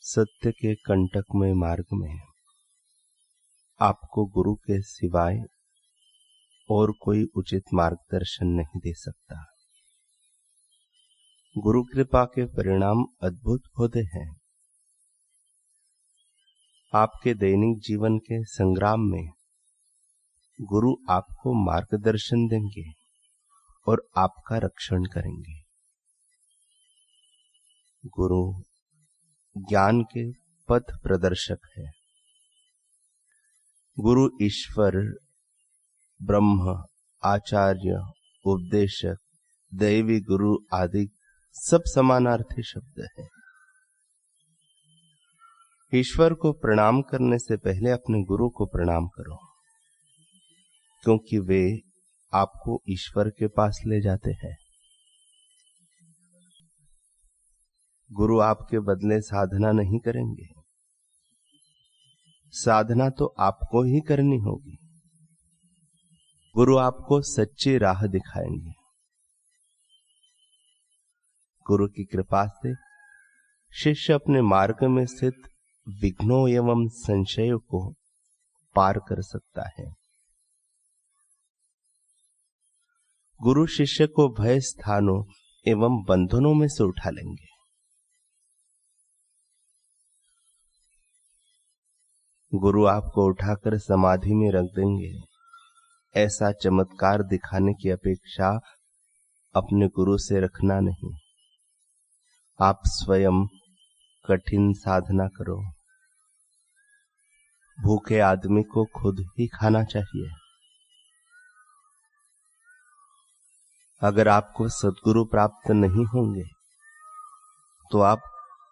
सत्य के कंटकमय मार्ग में आपको गुरु के सिवाय और कोई उचित मार्गदर्शन नहीं दे सकता। गुरु कृपा के परिणाम अद्भुत होते हैं। आपके दैनिक जीवन के संग्राम में गुरु आपको मार्गदर्शन देंगे और आपका रक्षण करेंगे। गुरु ज्ञान के पथ प्रदर्शक है। गुरु ईश्वर, ब्रह्म, आचार्य, उपदेशक, दैवी गुरु आदि सब समानार्थी शब्द है। ईश्वर को प्रणाम करने से पहले अपने गुरु को प्रणाम करो, क्योंकि वे आपको ईश्वर के पास ले जाते हैं। गुरु आपके बदले साधना नहीं करेंगे, साधना तो आपको ही करनी होगी। गुरु आपको सच्ची राह दिखाएंगे। गुरु की कृपा से शिष्य अपने मार्ग में स्थित विघ्नों एवं संशयों को पार कर सकता है। गुरु शिष्य को भय स्थानों एवं बंधनों में से उठा लेंगे। गुरु आपको उठाकर समाधि में रख देंगे। ऐसा चमत्कार दिखाने की अपेक्षा अपने गुरु से रखना नहीं। आप स्वयं कठिन साधना करो। भूखे आदमी को खुद ही खाना चाहिए। अगर आपको सद्गुरु प्राप्त नहीं होंगे तो आप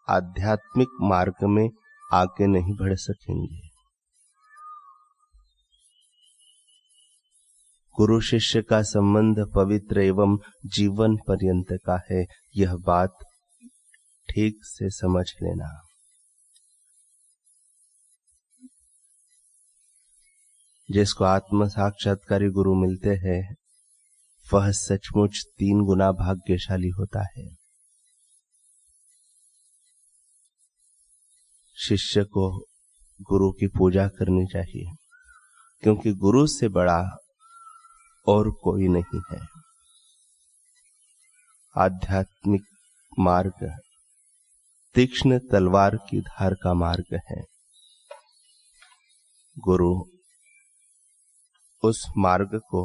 आध्यात्मिक मार्ग में आगे नहीं बढ़ सकेंगे। गुरु शिष्य का संबंध पवित्र एवं जीवन पर्यंत का है। यह बात ठीक से समझ लेना। जिसको आत्म साक्षात्कारी गुरु मिलते हैं वह सचमुच 3 गुना भाग्यशाली होता है। शिष्य को गुरु की पूजा करनी चाहिए, क्योंकि गुरु से बड़ा और कोई नहीं है। आध्यात्मिक मार्ग तीक्ष्ण तलवार की धार का मार्ग है। गुरु उस मार्ग को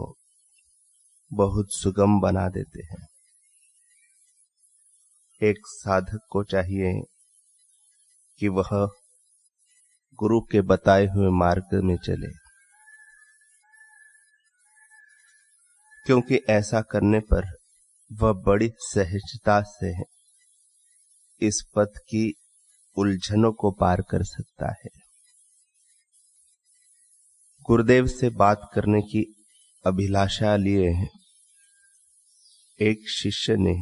बहुत सुगम बना देते हैं। एक साधक को चाहिए कि वह गुरु के बताए हुए मार्ग में चले, क्योंकि ऐसा करने पर वह बड़ी सहजता से इस पथ की उलझनों को पार कर सकता है। गुरुदेव से बात करने की अभिलाषा लिए एक शिष्य ने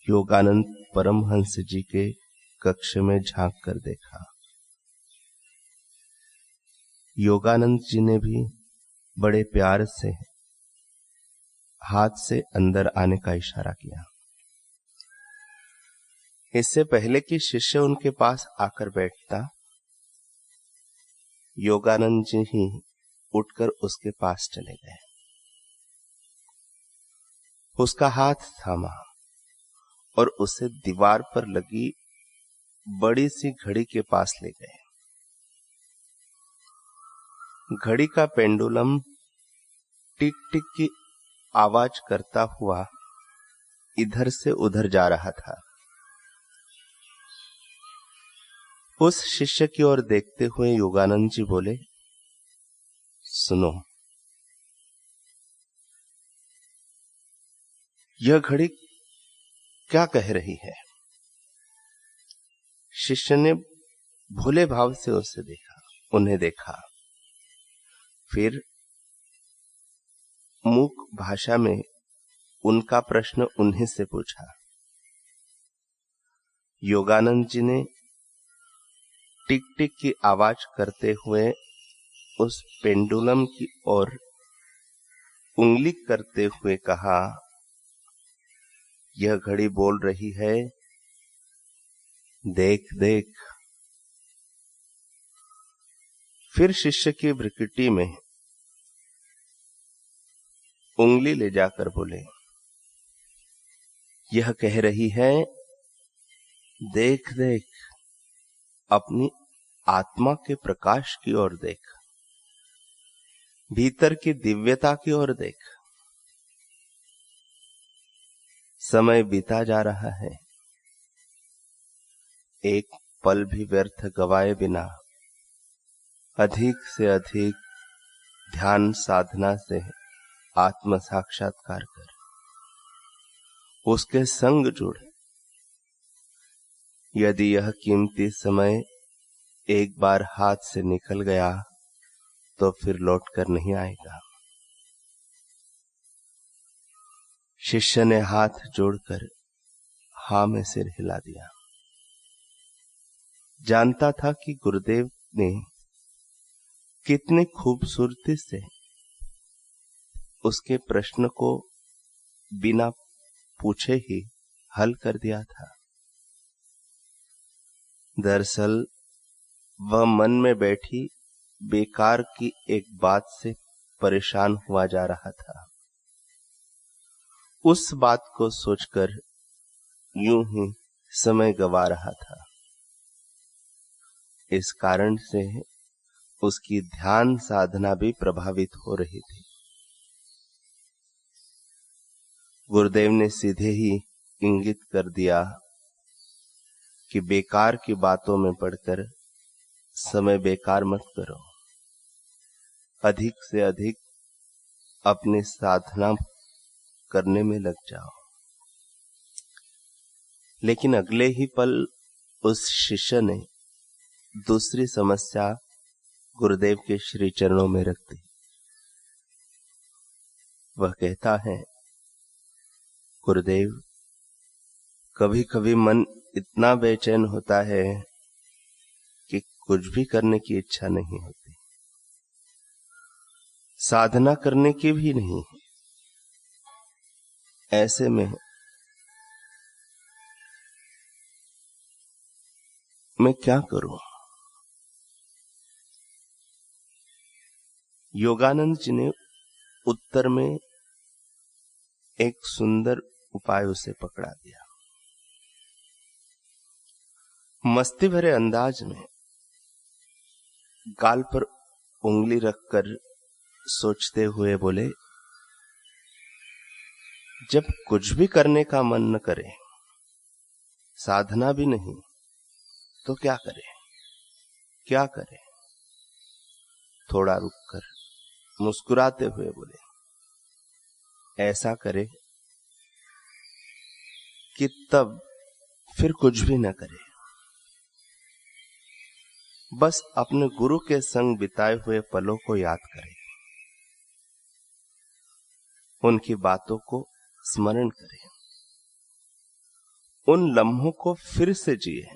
योगानंद परमहंस जी के कक्ष में झांक कर देखा। योगानंद जी ने भी बड़े प्यार से हाथ से अंदर आने का इशारा किया। इससे पहले कि शिष्य उनके पास आकर बैठता, योगानंद जी ही उठकर उसके पास चले गए। उसका हाथ थामा और उसे दीवार पर लगी बड़ी सी घड़ी के पास ले गए। घड़ी का पेंडुलम टिक टिक की आवाज करता हुआ इधर से उधर जा रहा था। उस शिष्य की ओर देखते हुए योगानंद जी बोले, सुनो, यह घड़ी क्या कह रही है? शिष्य ने भोले भाव से उन्हें देखा। फिर मूक भाषा में उनका प्रश्न उन्हीं से पूछा। योगानंद जी ने टिक टिक की आवाज करते हुए उस पेंडुलम की ओर उंगली करते हुए कहा, यह घड़ी बोल रही है देख देख। फिर शिष्य की भ्रिकुटी में उंगली ले जाकर बोले, यह कह रही है देख देख, अपनी आत्मा के प्रकाश की ओर देख, भीतर की दिव्यता की ओर देख। समय बीता जा रहा है, एक पल भी व्यर्थ गवाए बिना अधिक से अधिक ध्यान साधना से आत्म साक्षात्कार कर, उसके संग जुड़। यदि यह कीमती समय एक बार हाथ से निकल गया तो फिर लौट कर नहीं आएगा। शिष्य ने हाथ जोड़कर हाँ में सिर हिला दिया। जानता था कि गुरुदेव ने कितनी खूबसूरती से उसके प्रश्न को बिना पूछे ही हल कर दिया था। दरअसल वह मन में बैठी बेकार की एक बात से परेशान हुआ जा रहा था। उस बात को सोचकर यूं ही समय गवा रहा था। इस कारण से उसकी ध्यान साधना भी प्रभावित हो रही थी। गुरुदेव ने सीधे ही इंगित कर दिया कि बेकार की बातों में पड़कर समय बेकार मत करो, अधिक से अधिक अपनी साधना करने में लग जाओ। लेकिन अगले ही पल उस शिष्य ने दूसरी समस्या गुरुदेव के श्री चरणों में रख दी। वह कहता है, गुरुदेव, कभी कभी मन इतना बेचैन होता है कि कुछ भी करने की इच्छा नहीं होती, साधना करने की भी नहीं। ऐसे में मैं क्या करूं? योगानंद जी ने उत्तर में एक सुंदर उपाय उसे पकड़ा दिया। मस्ती भरे अंदाज में गाल पर उंगली रखकर सोचते हुए बोले, जब कुछ भी करने का मन न करे, साधना भी नहीं, तो क्या करे? क्या करे? थोड़ा रुककर मुस्कुराते हुए बोले, ऐसा करे कि तब फिर कुछ भी न करे, बस अपने गुरु के संग बिताए हुए पलों को याद करे, उनकी बातों को स्मरण करे, उन लम्हों को फिर से जिए।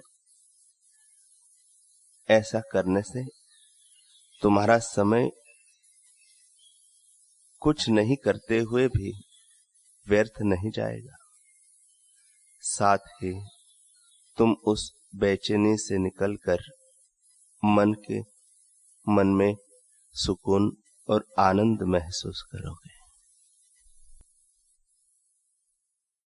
ऐसा करने से तुम्हारा समय कुछ नहीं करते हुए भी व्यर्थ नहीं जाएगा। साथ ही तुम उस बेचैनी से निकलकर मन में सुकून और आनंद महसूस करोगे।